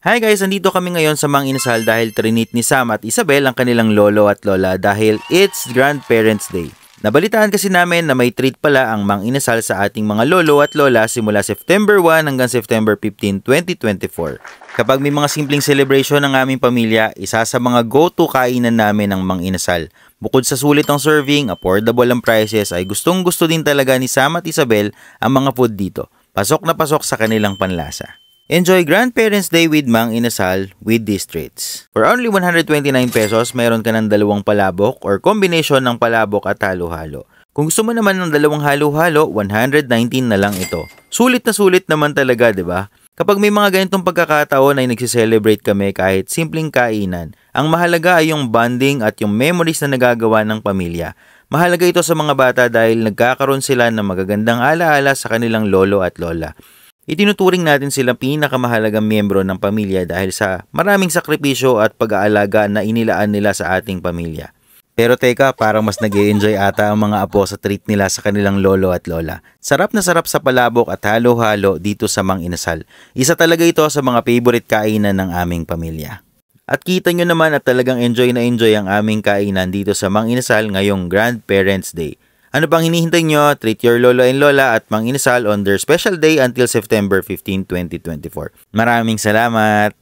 Hi guys, andito kami ngayon sa Mang Inasal dahil trinit ni Sam at Isabel ang kanilang lolo at lola dahil it's Grandparents' Day. Nabalitaan kasi namin na may treat pala ang Mang Inasal sa ating mga lolo at lola simula September 1 hanggang September 15, 2024. Kapag may mga simpleng celebration ng aming pamilya, isa sa mga go-to kainan namin ang Mang Inasal. Bukod sa sulit ang serving, affordable ang prices, ay gustong-gusto din talaga ni Sam at Isabel ang mga food dito. Pasok na pasok sa kanilang panlasa. Enjoy Grandparents' Day with Mang Inasal with these treats. For only 129 pesos, mayroon ka ng dalawang palabok or combination ng palabok at halo-halo. Kung gusto mo naman ng dalawang halo-halo, 119 na lang ito. Sulit na sulit naman talaga, di ba? Kapag may mga ganitong pagkakataon ay nagsiselebrate kami kahit simpleng kainan, ang mahalaga ay yung bonding at yung memories na nagagawa ng pamilya. Mahalaga ito sa mga bata dahil nagkakaroon sila ng magagandang alaala sa kanilang lolo at lola. Itinuturing natin silang pinakamahalagang miyembro ng pamilya dahil sa maraming sakripisyo at pag-aalaga na inilaan nila sa ating pamilya. Pero teka, parang mas nag-e-enjoy ata ang mga apo sa treat nila sa kanilang lolo at lola. Sarap na sarap sa palabok at halo-halo dito sa Mang Inasal. Isa talaga ito sa mga favorite kainan ng aming pamilya. At kita nyo naman at talagang enjoy na enjoy ang aming kainan dito sa Mang Inasal ngayong Grandparents' Day. Ano pang hinihintay nyo? Treat your lolo and lola at Mang Inasal on their special day until September 15, 2024. Maraming salamat!